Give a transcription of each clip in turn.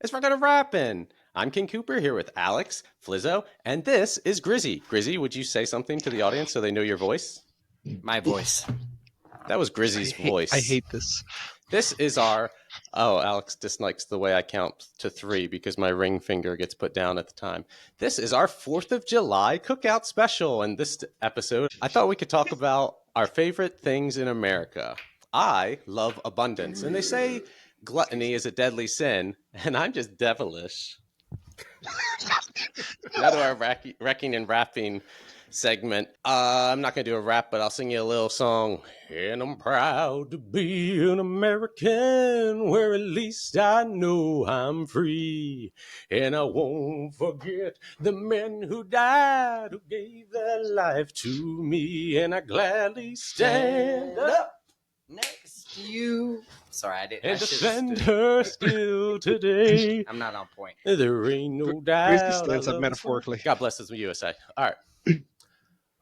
It's fucking rapping. I'm King Cooper here with Alex, Flizzo, and this is Grizzy. Grizzy, would you say something to the audience so they know your voice? My voice. That was Grizzy's voice. I hate this. This is our. Oh, Alex dislikes the way I count to 3 because my ring finger gets put down at the time. This is our 4th of July cookout special. And this episode, I thought we could talk about our favorite things in America. I love abundance. And they say gluttony is a deadly sin. And I'm just devilish. Now to our wrecking and rapping segment. I'm not going to do a rap, but I'll sing you a little song. And I'm proud to be an American, where at least I know I'm free. And I won't forget the men who died, who gave their life to me. And I gladly stand up next to you. Sorry, I didn't. and defend her still today. I'm not on point. There ain't no doubt. Grizzy stands up metaphorically. God bless the USA. All right.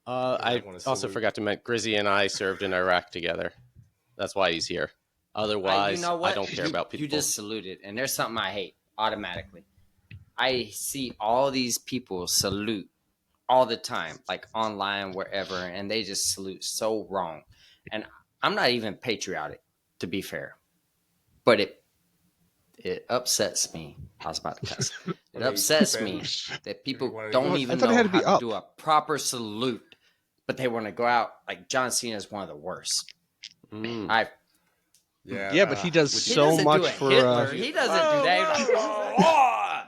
I also forgot to mention Grizzy and I served in Iraq together. That's why he's here. Otherwise, you know what? I don't care about people. You just saluted, and there's something I hate automatically. I see all these people salute all the time, like online, wherever, and they just salute so wrong. And I'm not even patriotic, to be fair, but it upsets me. I was about to cuss. It upsets me that people don't even know how to do a proper salute, but they want to go out like John Cena is one of the worst. Mm. Yeah, but he does so much for. He doesn't do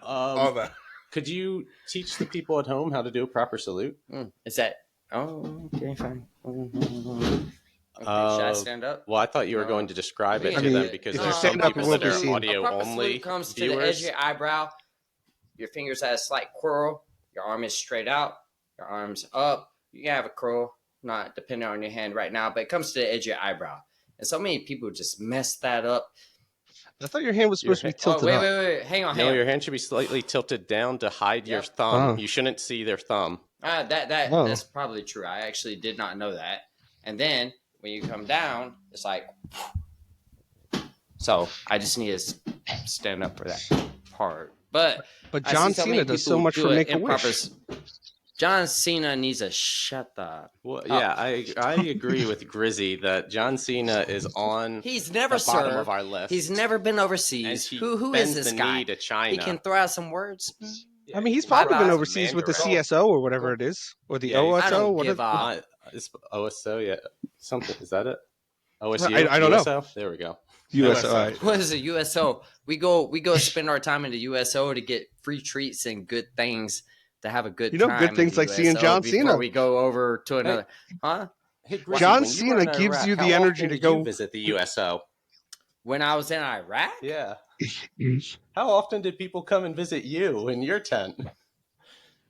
that. Could you teach the people at home how to do a proper salute? Is that? Oh, okay, fine. Okay, should I stand up? Well, I thought you were going to describe it to them because there's some people that are audio only. Comes to the edge of your eyebrow. Your fingers have a slight curl. Your arm is straight out. Your arm's up. You can have a curl, not depending on your hand right now, but it comes to the edge of your eyebrow. And so many people just mess that up. I thought your hand was supposed to be tilted up. Wait. Hang on. Your hand should be slightly tilted down to hide your thumb. You shouldn't see their thumb. That's probably true. I actually did not know that. And then when you come down, it's like. So I just need to stand up for that part. But John Cena does so much for Make-A-Wish. John Cena needs to shut the. Well, yeah, I agree with Grizzy that John Cena is on. He's never the bottom of our list. He's never been overseas. Who is this guy? To China. He can throw out some words. Yeah, I mean, he's probably been overseas with the CSO or whatever it is, or the OSO. It's OSO, yeah, something. Is that it? OSU. I don't USO? know. There we go. USO. What is a USO? We go spend our time in the USO to get free treats and good things. To have a good time. Good things like seeing John Cena. Before we go over to another. Hey, John Cena gives you the energy to go visit the USO. When I was in Iraq? Yeah. How often did people come and visit you in your tent?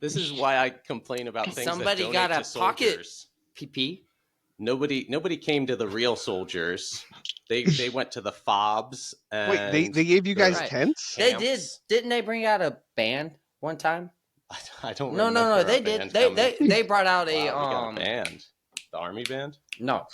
This is why I complain about things Somebody that got donate a to pocket soldiers. PP. Nobody came to the real soldiers. They went to the fobs. And wait, they gave you guys tents? They did. Didn't they bring out a band one time? I don't. No. They did. They brought out a we got a band. The army band? No.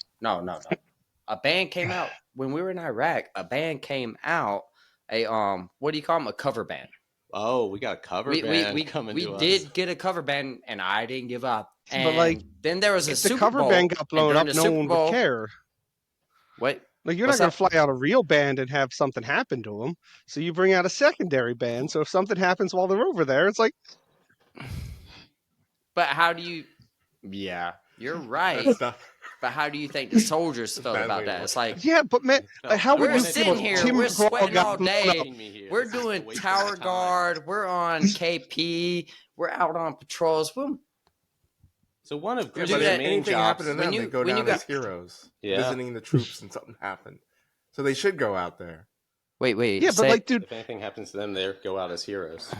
A band came out when we were in Iraq. A band came out. What do you call them? A cover band. Oh, we got a cover band coming to us. We did get a cover band, and I didn't give up. And but then there was a Super Bowl. The cover band got blown up. No one would care. What? Like you're not going to fly out a real band and have something happen to them. So you bring out a secondary band. So if something happens while they're over there, it's like. But how do you? Yeah, you're right. But how do you think the soldiers felt about that? It's like, yeah, but man, how would we're you sitting here, we're sweating all day. We're doing tower guard. We're on KP. We're out on patrols. Boom. So one of Grizzy's main jobs, happened to them, they go down as heroes, visiting the troops, and something happened. So they should go out there. Wait. Yeah, but dude, if anything happens to them, they go out as heroes.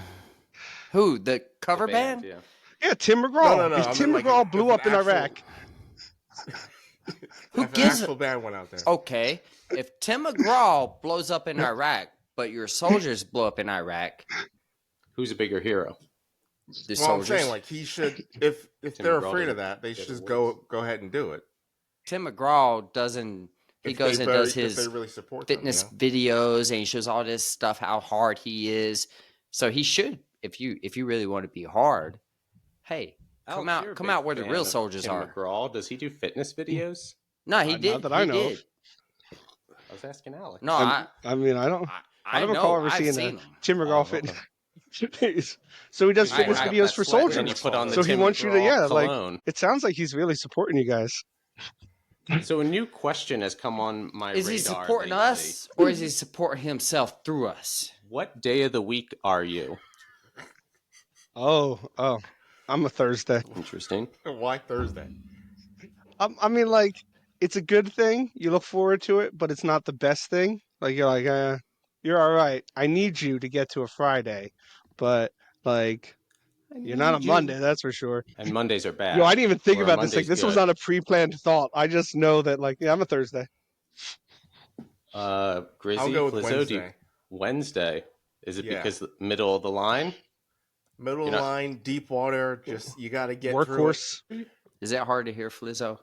Who? The cover band? Yeah, Tim McGraw. No. If Tim McGraw blew up in Iraq. Who gives a band went out there? Okay, if Tim McGraw blows up in Iraq, but your soldiers blow up in Iraq, who's a bigger hero? The soldiers. I'm saying like he should. If they're afraid of that, they should just go ahead and do it. Tim McGraw doesn't. he goes and does his really support fitness videos, and he shows all this stuff, how hard he is. So he should, if you really want to be hard, hey, come out where the real soldiers Tim are. McGraw, does he do fitness videos? No, he did. Not that I know of. I was asking Alex. No, I don't recall ever seeing Tim McGraw fitness. So he does fitness videos for soldiers. And you put on the so Tim he wants McGraw you to, cologne. It sounds like he's really supporting you guys. So a new question has come on my radar. Is he supporting us, or is he supporting himself through us? What day of the week are you? Oh, I'm a Thursday. Interesting. Why Thursday? I mean, like, it's a good thing. You look forward to it, but it's not the best thing. Like, you're like, you're all right. I need you to get to a Friday, but like, you're not a Monday, that's for sure. And Mondays are bad. Yo, I didn't even think about this thing. This was not a pre-planned thought. I just know that, like, I'm a Thursday. Grizzy, I'll go with Wednesday. Wednesday. Is it because the middle of the line? Middle of the line, deep water. Just you got to get workhorse. Is it hard to hear Flizzo?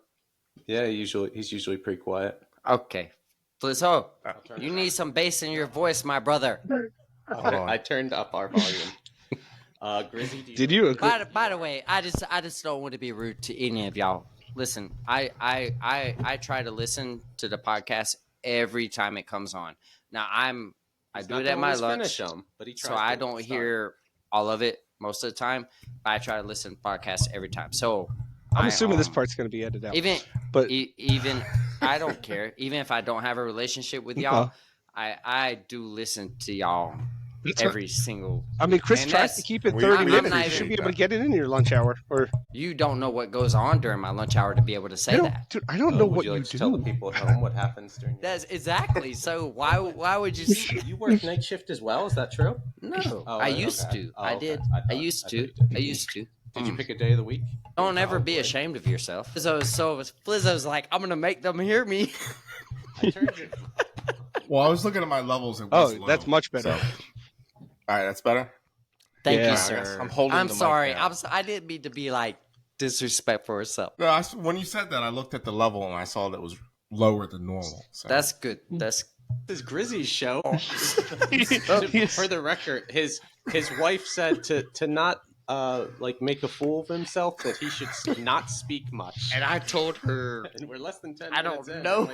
Yeah, he's usually pretty quiet. Okay, Flizzo, you need some bass in your voice, my brother. I turned up our volume. Grizzy, did you agree? By the way, I just don't want to be rude to any of y'all. Listen, I try to listen to the podcast every time it comes on. Now I do it at my lunch, but he tries so I don't hear all of it most of the time. But I try to listen to podcasts every time. So I'm assuming this part's going to be edited out. Even I don't care. Even if I don't have a relationship with y'all, I do listen to y'all every single. I mean, Chris tries to keep it 30 minutes. You should be able to get it in your lunch hour. Or you don't know what goes on during my lunch hour to be able to say that. Dude, I don't know what you do. Tell the people at home what happens during. That's exactly. So why would you? You work night shift as well? Is that true? No, I used to. I did. I used to. Did you pick a day of the week? Don't ever be ashamed of yourself. So Flizzo's like, I'm gonna make them hear me. I turned it. Well, I was looking at my levels. That's much better. So. All right, that's better. Thank you, sir. I'm holding. I'm sorry. I didn't mean to be like disrespectful or something. No, when you said that, I looked at the level and I saw that it was lower than normal. So. That's good. This is Grizzy's show. For the record, his wife said to not make a fool of himself, that he should not speak much. And I told her, and we're less than 10 I minutes don't in. know.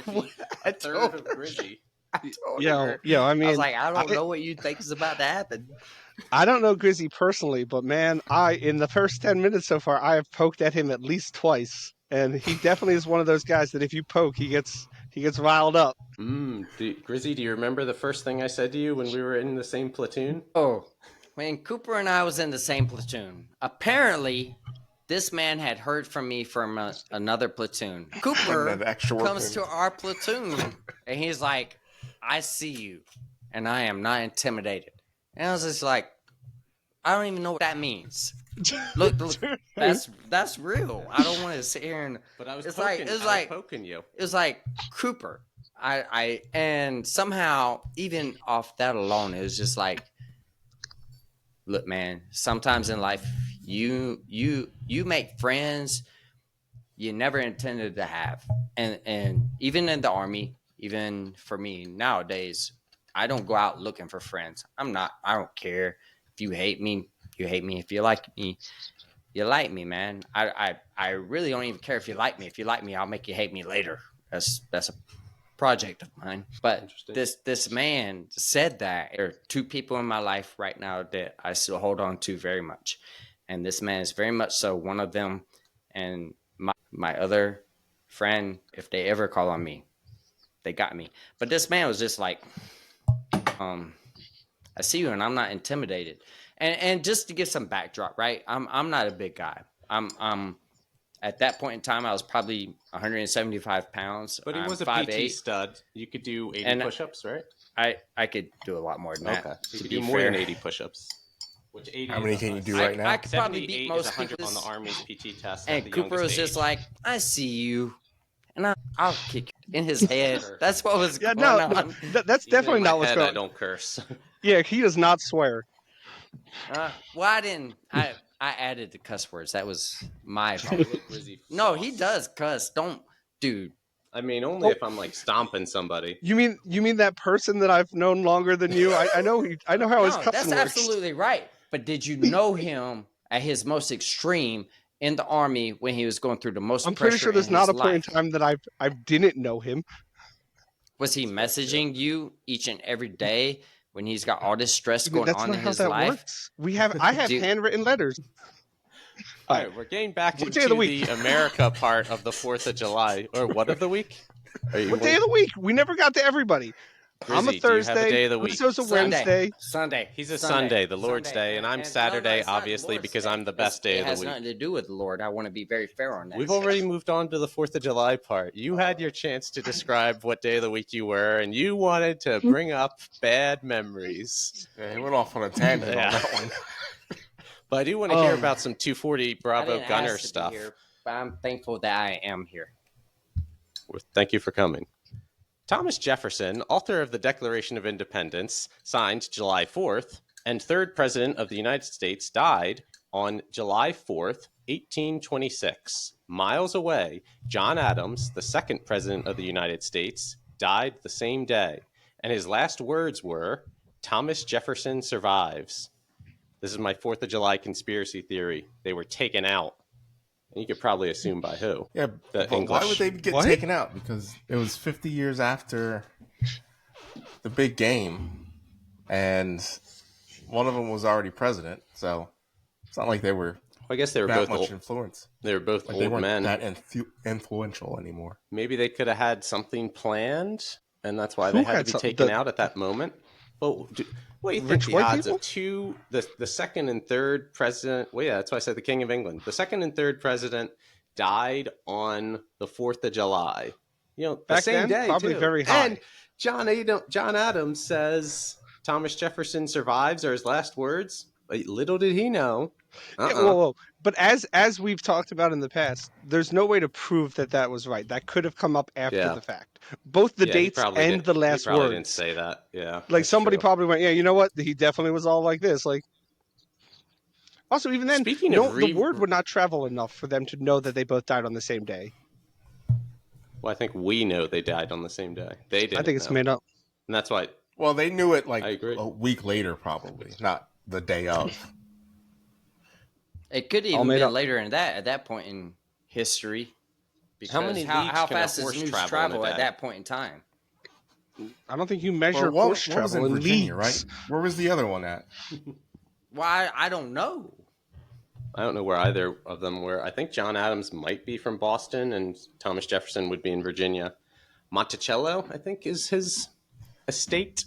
A third of Grizzy. Yeah, I mean, I was like, I don't know what you think is about to happen. I don't know Grizzy personally, but man, in the first 10 minutes so far, I have poked at him at least twice, and he definitely is one of those guys that if you poke, he gets riled up. Grizzy, do you remember the first thing I said to you when we were in the same platoon? Oh, when Cooper and I was in the same platoon, apparently this man had heard from me from another platoon. Cooper comes to our platoon, and he's like, I see you, and I am not intimidated. And I was just like, I don't even know what that means. Look, that's real. I don't want to sit here and. But I was poking you. It was like Cooper. And somehow, even off that alone, it was just like, look, man. Sometimes in life, you make friends you never intended to have, and even in the Army. Even for me nowadays, I don't go out looking for friends. I don't care if you hate me, you hate me. If you like me, you like me, man. I really don't even care if you like me. If you like me, I'll make you hate me later. That's a project of mine. But this man said that. There are two people in my life right now that I still hold on to very much. And this man is very much so one of them. And my other friend, if they ever call on me, they got me. But this man was just like, I see you and I'm not intimidated. And just to give some backdrop, right? I'm not a big guy. I'm at that point in time I was probably 175 pounds. But he was a 5'8". PT stud. You could do 80 push-ups, right? I could do a lot more than that. Okay. You could do more than 80 push-ups. Which 80 How many can you do right now? I could probably beat most people on the Army's PT test. And Cooper was just like, I see you. And I'll kick in his head. That's what was going on. That's definitely not what's going on. I don't curse. Yeah, he does not swear. Well, I didn't. I added the cuss words. That was my fault. No, he does cuss. Dude, I mean, only if I'm like stomping somebody. You mean that person that I've known longer than you? I know how his No, cousin that's works. absolutely right. But did you know him at his most extreme in the army when he was going through the most I'm pretty pressure sure in there's not his a point in life? time that I didn't know him. Was he messaging you each and every day when he's got all this stress I mean, going that's on not in how his that life? works. I have Do handwritten letters. All right, we're getting back What day of the into week? the America part of the 4th of July. Or what of the week? What day of the week? We never got to everybody. I'm a Grizzy, do you have a Thursday. day of the week? Rizzo's a Wednesday. Sunday. He's a Sunday, the Lord's Sunday. Day, and I'm no, Saturday, it's not the obviously, Lord's because Day. I'm the best day It of the has week. nothing to do with the Lord. I want to be very fair on that. We've already moved on to the 4th of July part. You had your chance to describe what day of the week you were, and you wanted to bring up bad memories. Yeah, he went off on a tangent on that one. But I do want to hear about some 240 Bravo I didn't Gunner ask to stuff. be here, but I'm thankful that I am here. Thank you for coming. Thomas Jefferson, author of the Declaration of Independence, signed July 4th, and third president of the United States, died on July 4th, 1826. Miles away, John Adams, the second president of the United States, died the same day, and his last words were, "Thomas Jefferson survives." This is my 4th of July conspiracy theory. They were taken out. And you could probably assume by who. Yeah, but why would they get taken out? Because it was 50 years after the big game, and one of them was already president, so it's not like they were. I guess they were that both much old. influence. They were both like old they weren't men. That influential anymore. Maybe they could have had something planned, and that's why they had to be taken out at that moment. Well, what do you think the odds of the second and third president? Well, yeah, that's why I said the King of England. The second and third president died on the 4th of July. You know, the same day, probably too. Very high. And John Adams says Thomas Jefferson survives, are his last words. Little did he know. Yeah, whoa. But as we've talked about in the past, there's no way to prove that was right. That could have come up after the fact. Both the dates and the last he probably words. Didn't say that. Yeah, like somebody probably went, yeah, you know what? He definitely was all like this. Like, also, even then, the word would not travel enough for them to know that they both died on the same day. Well, I think we know they died on the same day. They didn't. I think it's made up, and that's why. Well, they knew it like a week later, probably, not the day of. It could even been later in at that point in history. Because how fast does news travel at that point in time? I don't think you measure horse travel was in Virginia, right? Where was the other one at? Well, I don't know. I don't know where either of them were. I think John Adams might be from Boston, and Thomas Jefferson would be in Virginia. Monticello, I think, is his estate.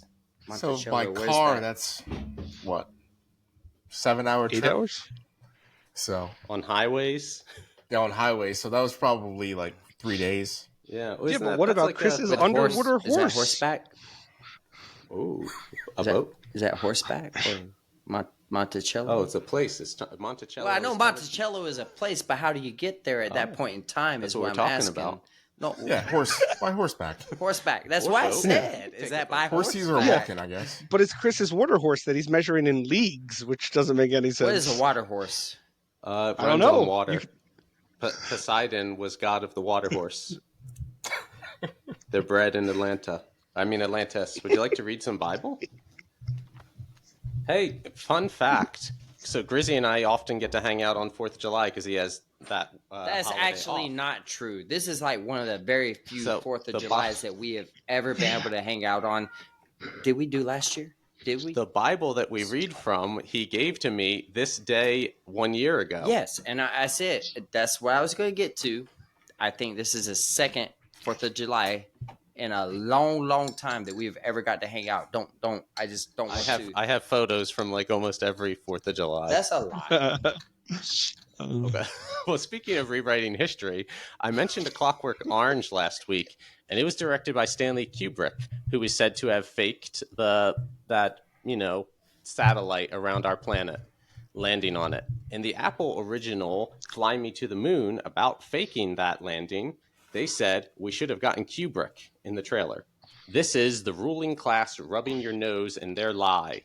So by car, that's what? 7-hour trip? 8 hours? So on highways? Yeah, on highways. So that was probably like 3 days. Yeah. Yeah, but what about Chris's underwater horse? Is that horseback? Oh, a boat? Is that horseback or Monticello? Oh, it's a place. It's Monticello. Well, I know Monticello is a place, but how do you get there at that point in time? That's is what I'm talking asking. About. No, yeah, by horseback. Horseback. That's what I said. Is that by horses horseback? are walking? I guess. But it's Chris's water horse that he's measuring in leagues, which doesn't make any sense. What is a water horse? I don't know. On water. Poseidon was god of the water horse. They're bred in Atlantis. Would you like to read some Bible? Hey, fun fact. So Grizzy and I often get to hang out on 4th of July because he has that That's actually off. Not true. This is like one of the very few 4th of Julys that we have ever been able to hang out on. Did we do last year? Did we? The Bible that we read from, he gave to me this day 1 year ago. Yes, and I said that's what I was going to get to. I think this is the second 4th of July in a long time that we've ever got to hang out. I just don't want to. I have photos from like almost every 4th of July. That's a lie. Okay. Well, speaking of rewriting history, I mentioned A Clockwork Orange last week, and it was directed by Stanley Kubrick, who is said to have faked that satellite around our planet, landing on it. In the Apple original Fly Me to the Moon, about faking that landing, they said we should have gotten Kubrick in the trailer. This is the ruling class rubbing your nose in their lie.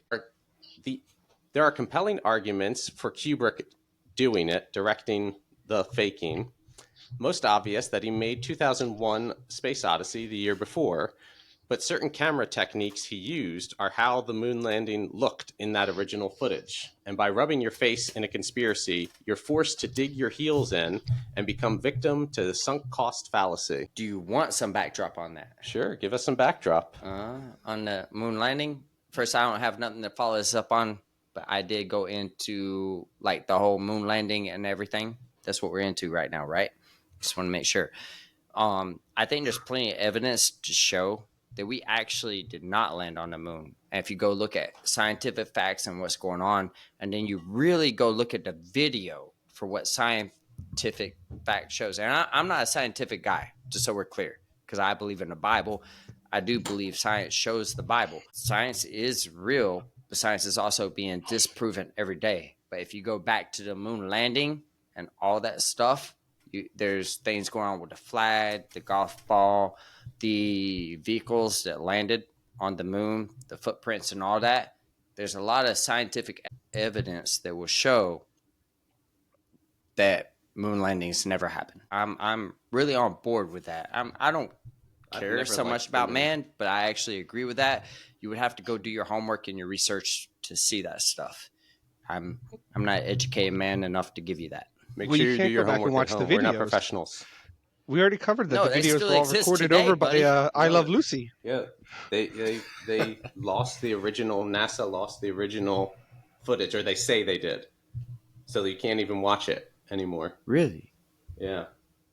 There are compelling arguments for Kubrick doing it, directing the faking. Most obvious that he made 2001 Space Odyssey the year before, but certain camera techniques he used are how the moon landing looked in that original footage. And by rubbing your face in a conspiracy, you're forced to dig your heels in and become victim to the sunk cost fallacy. Do you want some backdrop on that? Sure, give us some backdrop. On the moon landing. First, I don't have nothing to follow this up on, but I did go into like the whole moon landing and everything. That's what we're into right now, right? Just want to make sure. I think there's plenty of evidence to show that we actually did not land on the moon. And if you go look at scientific facts and what's going on, and then you really go look at the video for what scientific fact shows. And I'm not a scientific guy, just so we're clear, because I believe in the Bible. I do believe science shows the Bible. Science is real, but science is also being disproven every day. But if you go back to the moon landing and all that stuff, there's things going on with the flag, the golf ball, the vehicles that landed on the moon, the footprints and all that. There's a lot of scientific evidence that will show that moon landings never happened. I'm really on board with that. I don't care so much about man, but I actually agree with that. You would have to go do your homework and your research to see that stuff. I'm not an educated man enough to give you that. Make sure you do your homework and watch the videos. We're not professionals. We already covered that. The videos were all recorded today, over by I Love Lucy. Yeah, they lost the original. NASA lost the original footage, or they say they did, so you can't even watch it anymore. Really? Yeah.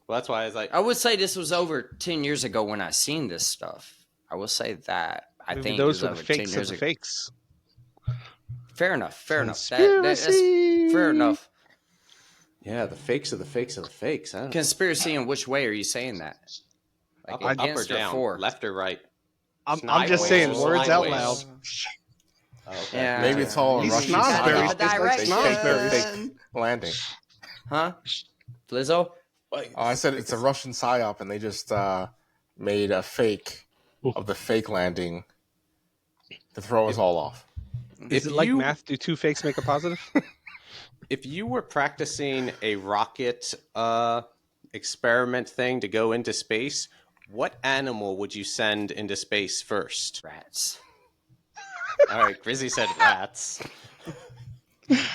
Well, that's why I was like, I would say this was over 10 years ago when I seen this stuff. I will say that. I think those were the fakes of the fakes. Fair enough. Fair enough. That's fair enough. Yeah, the fakes of the fakes of the fakes. Conspiracy in which way are you saying that? Like up or down, for? Left or right? I'm just saying words out loud. Oh, okay. Yeah. Maybe it's all a Russian fake landing. Huh? Flizzo? I said it's a Russian psyop, and they just made a fake of the fake landing to throw us all off. Is it like math? Do two fakes make a positive? If you were practicing a rocket experiment thing to go into space, what animal would you send into space first? Rats. All right, Grizzy said rats.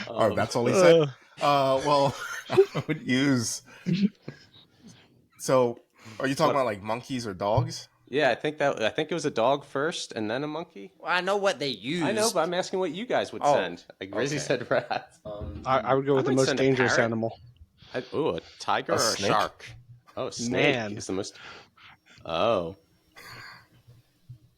Oh, that's all he said? Well, I would use... So, are you talking about like monkeys or dogs? Yeah, I think it was a dog first and then a monkey. Well, I know what they use. I know, but I'm asking what you guys would send. Like Grizzy said rats. I would go with the most dangerous animal. A tiger or a shark? Oh, a snake is the most... Oh.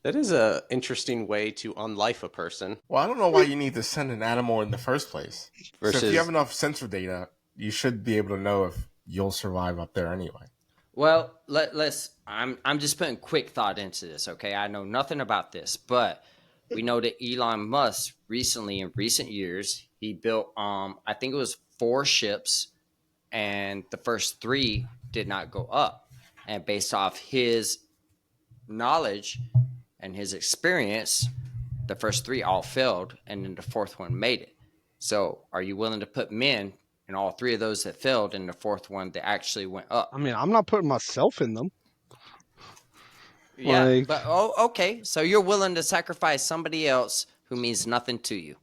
That is a interesting way to unlife a person. Well, I don't know why you need to send an animal in the first place. So if you have enough sensor data, you should be able to know if you'll survive up there anyway. Well, let's. I'm just putting quick thought into this. Okay, I know nothing about this, but we know that Elon Musk recently, in recent years, he built. I think it was 4 ships, and the first 3 did not go up. And based off his knowledge and his experience, the first 3 all failed, and then the 4th one made it. So, are you willing to put men in all 3 of those that failed, and the 4th one that actually went up? I mean, I'm not putting myself in them. Yeah, but okay. So you're willing to sacrifice somebody else who means nothing to you?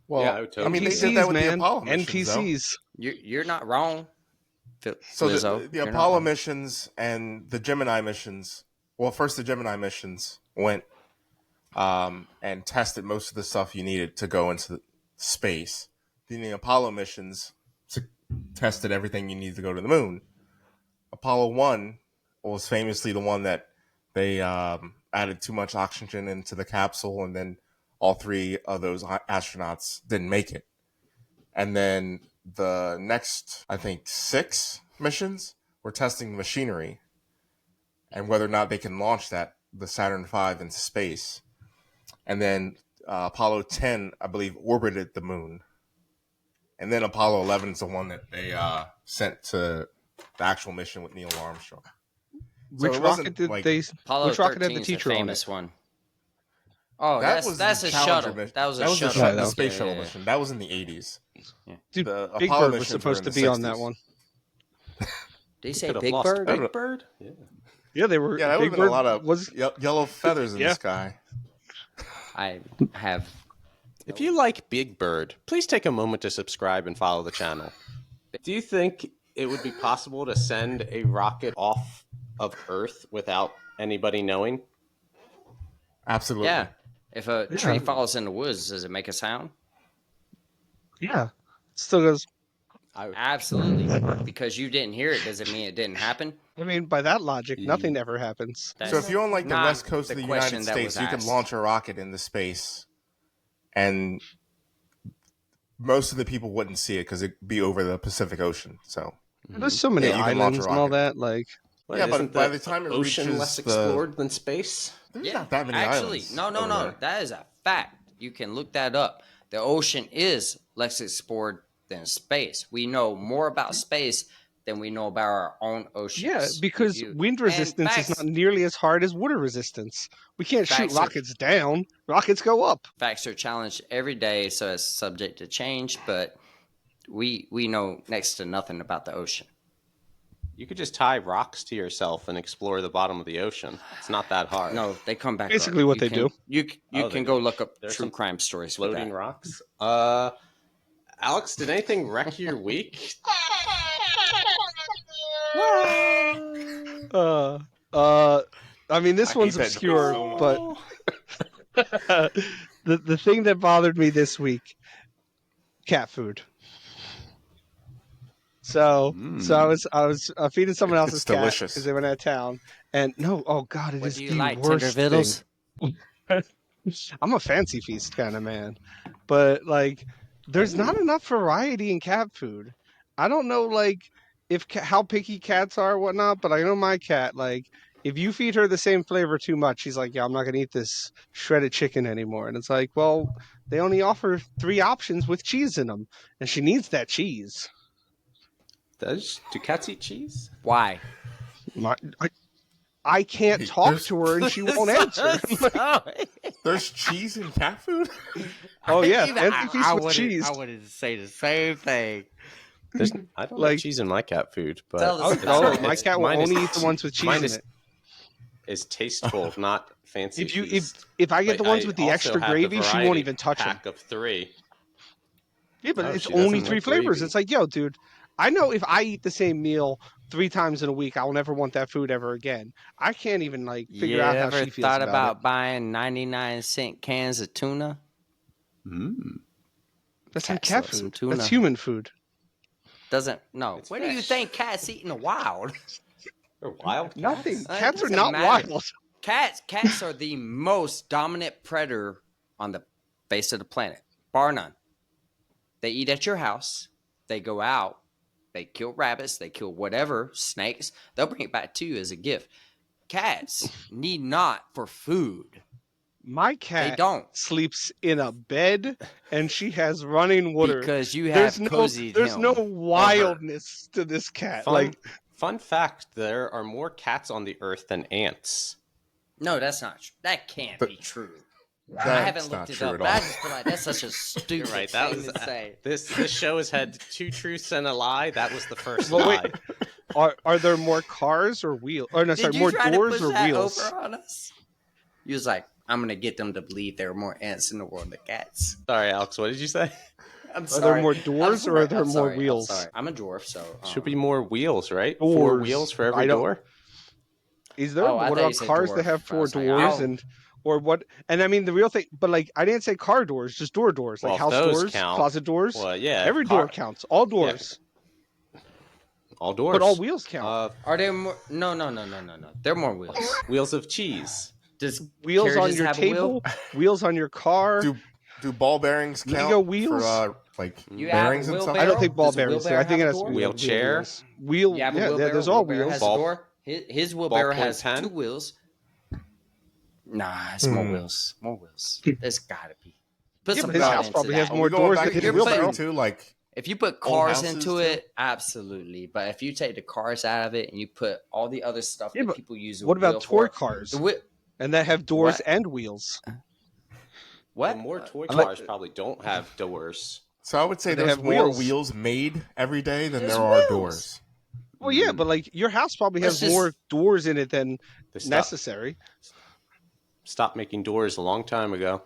Well, yeah, totally. I mean, they did that with the Apollo missions. NPCs. You're not wrong. So the Apollo missions and the Gemini missions. Well, first the Gemini missions went and tested most of the stuff you needed to go into space. Then the Apollo missions tested everything you needed to go to the moon. Apollo 1 was famously the one that they added too much oxygen into the capsule, and then all 3 of those astronauts didn't make it. And then the next, I think, 6 missions were testing machinery and whether or not they can launch the Saturn V into space. And then Apollo 10, I believe, orbited the moon. And then Apollo 11 is the one that they sent to the actual mission with Neil Armstrong. Which rocket did they? Apollo which rocket had the teacher famous on it? One. Oh, that's a shuttle. That was a shuttle. The space shuttle mission. That was in the 80s. Yeah. Dude, Big Bird was supposed to be on that one. Did he say Could have Big lost Bird? Big Bird. Yeah. Yeah, they were. Yeah, that would Big have been a Bird lot of was. yellow feathers in Yeah. the sky. I have. If you like Big Bird, please take a moment to subscribe and follow the channel. Do you think it would be possible to send a rocket off of Earth without anybody knowing? Absolutely. Yeah. If a tree falls in the woods, does it make a sound? Yeah. Still goes. Absolutely. Because you didn't hear it, does it mean it didn't happen? I mean, by that logic, nothing ever happens. That's So if you're on like the not west coast of the United question that was States, you can asked. launch a rocket into space, and most of the people wouldn't see it because it'd be over the Pacific Ocean. So There's so many Yeah, you can launch a islands and all rocket. that. Like, Yeah, but isn't by the the time it ocean reaches less the- explored than space? there's not that many actually, islands. no. over there. That is a fact. You can look that up. The ocean is less explored than space. We know more about space than we know about our own oceans. yeah, because wind resistance is not nearly as hard as water resistance. We can't shoot rockets down. Rockets go up. Facts are challenged every day, so it's subject to change. But we know next to nothing about the ocean. You could just tie rocks to yourself and explore the bottom of the ocean. It's not that hard. No, they come back. Basically, up. what You they can, do. You can go look up There's true some crime stories. Floating with that. rocks. Alex, did anything wreck your week? I mean, this one's obscure, but the thing that bothered me this week, cat food. So I was feeding someone else's cat delicious. because they went out of town, and it What is do you the like, worst tender vittles? thing. I'm a fancy feast kind of man, but like, there's not enough variety in cat food. I don't know, like, if how picky cats are or whatnot, but I know my cat, like, if you feed her the same flavor too much, she's like, yeah, I'm not gonna eat this shredded chicken anymore. And it's like, well, they only offer 3 options with cheese in them, and she needs that cheese. Do cats eat cheese? Why? I can't talk to her and she won't answer. There's cheese in cat food? Oh yeah, fancy feast with cheese. I wanted to say the same thing. I don't like cheese in my cat food, but my cat will only eat the ones with cheese in it. Is tasteful, not fancy. If I get the ones with the extra gravy, she won't even touch them. Pack of 3. Yeah, but it's only 3 flavors. Gravy. It's like, yo, dude, I know if I eat the same meal 3 times in a week, I will never want that food ever again. I can't even figure out how she feels thought about it. Buying 99-cent cans of tuna? That's not cat food. That's human food. What do you think cats eat in the wild? They're wild cats. Nothing. Cats are not wild. Cats are the most dominant predator on the face of the planet, bar none. They eat at your house. They go out. They kill rabbits. They kill whatever, snakes. They'll bring it back to you as a gift. Cats need not for food. My cat sleeps in a bed and she has running water. Because you have there's no wildness to this cat. Fun fact, there are more cats on the earth than ants. No, that's not true. That can't be true. I haven't looked it up, but I just feel like that's such a stupid thing to say. This show has had 2 truths and a lie. That was the first lie. Are there more cars or wheels? Or no, sorry, more doors or wheels? Over on us? He was like, I'm gonna get them to believe there are more ants in the world than cats. Sorry, Alex. What did you say? I'm sorry. Are there more doors or are there more wheels? I'm a dwarf, so should be more wheels, right? Doors. 4 wheels for every door. Is there? What about cars that have 4 doors and? Or what? And I mean, the real thing, but I didn't say car doors, just doors, like house doors, closet doors. Well, yeah, every door counts. All doors. Yeah. All doors. But all wheels count. Are there more? No. There are more wheels. Wheels of cheese. Does wheels on your table? Wheels on your car? Do ball bearings count? Lego wheels? For, bearings and stuff? I don't think ball bearings. I think it's wheelchair. Yeah, there's all wheels. His wheelbarrow has 2 wheels. Nah, it's more wheels. More wheels. There's gotta be. Put some his house probably has more doors than his wheelbarrow too. If you put cars into it, absolutely. But if you take the cars out of it and you put all the other stuff that people use, what about toy cars? And that have doors and wheels. What? Well, more toy cars probably don't have doors. So I would say there's more wheels made every day than there are doors. Well, yeah, but like your house probably Let's has more just doors in it than They necessary. stopped making doors a long time ago.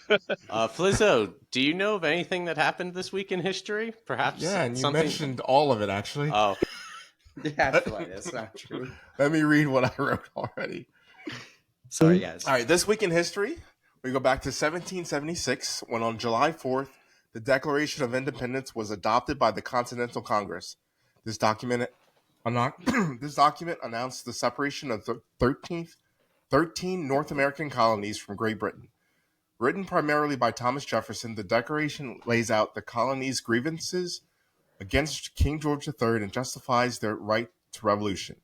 Flizzo, do you know of anything that happened this week in history? Perhaps Yeah, and you something. mentioned all of it actually. Oh, I feel like that's not true. Let me read what I wrote already. Sorry, guys. All right, this week in history, we go back to 1776 when on July 4th, the Declaration of Independence was adopted by the Continental Congress. This document, this document announced the separation of the 13 North American colonies from Great Britain. Written primarily by Thomas Jefferson, the Declaration lays out the colonies' grievances against King George III and justifies their right to revolution.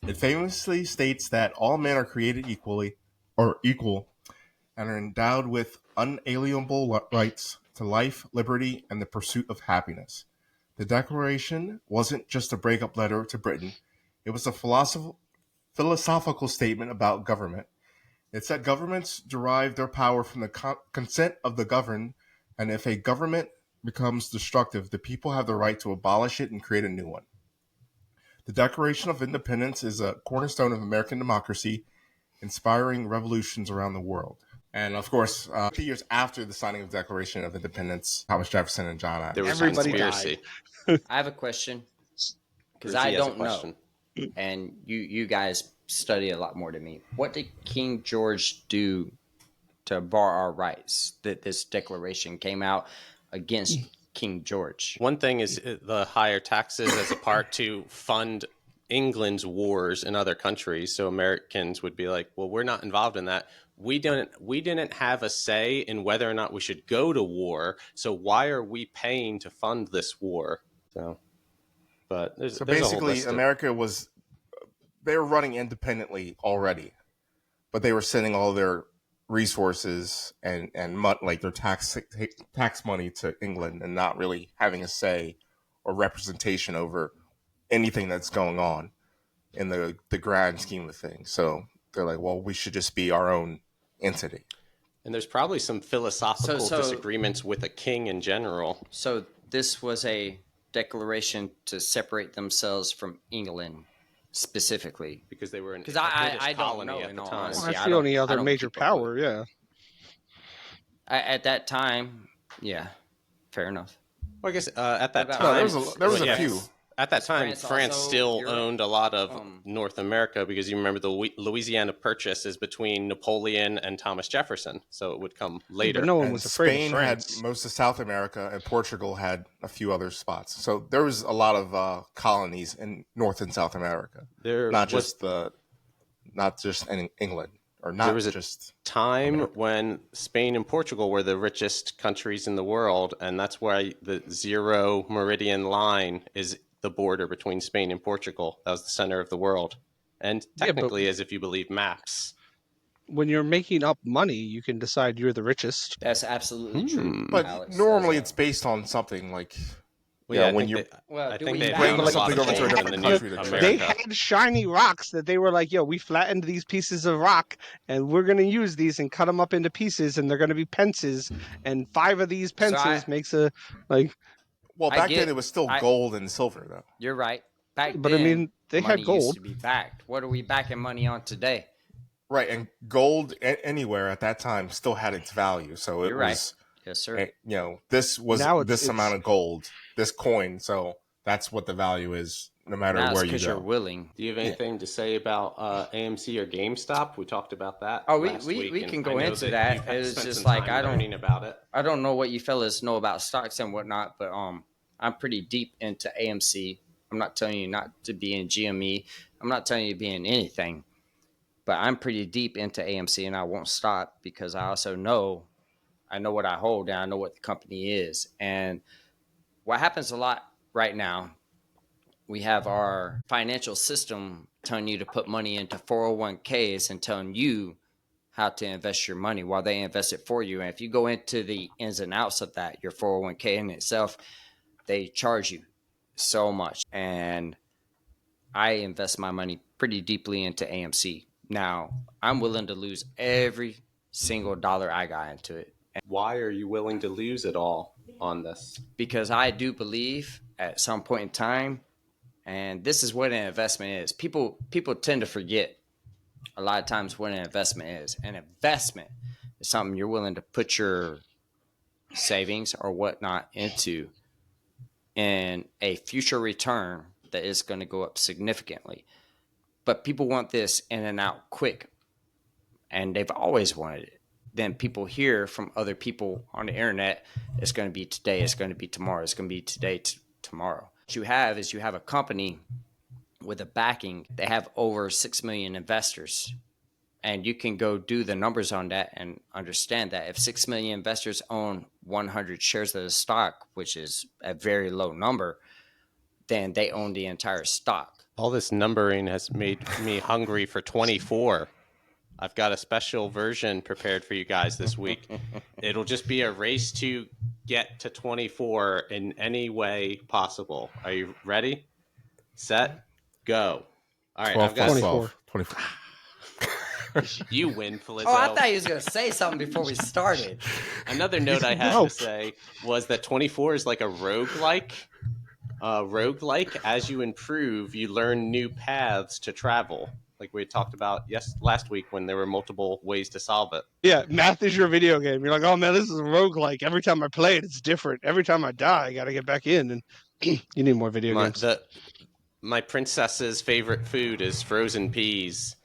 It famously states that all men are created equal and are endowed with unalienable rights to life, liberty, and the pursuit of happiness. The Declaration wasn't just a breakup letter to Britain, it was a philosophical statement about government. It said governments derive their power from the consent of the governed, and if a government becomes destructive, the people have the right to abolish it and create a new one. The Declaration of Independence is a cornerstone of American democracy, inspiring revolutions around the world. And of course, 2 years after the signing of the Declaration of Independence, Thomas Jefferson and John there Adams. was a Everybody conspiracy. I have a question because Grizzy I has a don't know, question. and you guys study a lot more than me. What did King George do to bar our rights? That this declaration came out against King George. One thing is the higher taxes as a part to fund England's wars in other countries. So Americans would be like, well, we're not involved in that. We didn't have a say in whether or not we should go to war. So why are we paying to fund this war? So, but there's a whole Basically, list of, America they were running independently already, but they were sending all their resources and like their tax money to England and not really having a say or representation over anything that's going on in the grand scheme of things. So they're like, well, we should just be our own entity. and there's probably some philosophical So- disagreements with a king in general. So this was a declaration to separate themselves from England specifically. Because they were a 'Cause British I don't colony know, at in the all time. honesty. Well, that's I the don't- only I other don't major keep up with power, yeah. At that time, yeah, fair enough. Well, I guess at that about time, there was a yeah, few. At that time, France France also, still Europe, owned a lot of North America because you remember the Louisiana Purchase is between Napoleon and Thomas Jefferson, so it would come later. But no one And was afraid Spain of had France. most of South America, and Portugal had a few other spots. So there was a lot of colonies in North and South America, There not was just in England, or not There was a just time America. when Spain and Portugal were the richest countries in the world, and that's why the zero meridian line is the border between Spain and Portugal. That was the center of the world. And Yeah, but technically, as if you believe maps. when you're making up money, you can decide you're the richest. That's absolutely true. But Alex normally says, it's based on something like Well, yeah, when I you think Well, I do think we they back- found a Bring lot of something over to a gold different in the country New to trade. They America. had shiny rocks that they were like, yo, we flattened these pieces of rock and we're going to use these and cut them up into pieces and they're going to be pences. And 5 of these So pences makes a, like, well, I back then get- it was still I- gold and silver though. You're right. Back but I then, mean, they had money used gold. to be backed. What are we backing money on today? Right, and gold anywhere at that time still had its value. So it You're right. was, Yes, sir. this was Now this it's- amount of gold, this coin. So that's what the value is, no matter Now it's where you because go. you're willing. Do you have anything to say about AMC or GameStop? We talked about that. Oh, last we week, can and go I know into that. you've had It was spent just some like, time I don't- learning about it. I don't know what you fellas know about stocks and whatnot, but I'm pretty deep into AMC. I'm not telling you not to be in GME. I'm not telling you to be in anything, but I'm pretty deep into AMC and I won't stop because I also know what I hold and I know what the company is. And what happens a lot right now, we have our financial system telling you to put money into 401ks and telling you how to invest your money while they invest it for you. And if you go into the ins and outs of that, your 401k in itself, they charge you so much. And I invest my money pretty deeply into AMC. Now, I'm willing to lose every single dollar I got into it Why are you willing to lose it all on this? because I do believe at some point in time, And this is what an investment is. People tend to forget a lot of times what an investment is. An investment is something you're willing to put your savings or whatnot into in a future return that is going to go up significantly. But people want this in and out quick, and they've always wanted it. Then people hear from other people on the internet, it's going to be today, it's going to be tomorrow, it's going to be today, tomorrow. What you have is you have a company with a backing. They have over 6 million investors. And you can go do the numbers on that and understand that if 6 million investors own 100 shares of the stock, which is a very low number, then they own the entire stock. All this numbering has made me hungry for 24. I've got a special version prepared for you guys this week. It'll just be a race to get to 24 in any way possible. Are you ready? Set, go. All right, 12 I've got 24. 24. You win, Felizzo. Oh, I thought he was going to say something before we started. Another note I had to say was that 24 is like a roguelike. Roguelike, as you improve, you learn new paths to travel. Like we talked about last week when there were multiple ways to solve it. Yeah, math is your video game. You're like, oh man, this is a roguelike. Every time I play it, it's different. Every time I die, I got to get back in. And you need more video games. My princess's favorite food is frozen peas.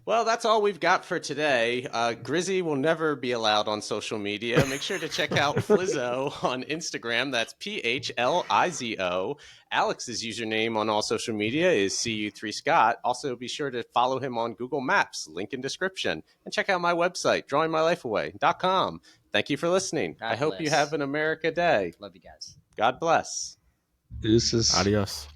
Well, that's all we've got for today. Grizzy will never be allowed on social media. Make sure to check out Flizzo on Instagram. That's PHLIZO. Alex's username on all social media is CU3Scott. Also, be sure to follow him on Google Maps, link in description. And check out my website, drawingmylifeaway.com. Thank you for listening. I hope you have an America day. Love you guys. God bless. Deuces. Adios.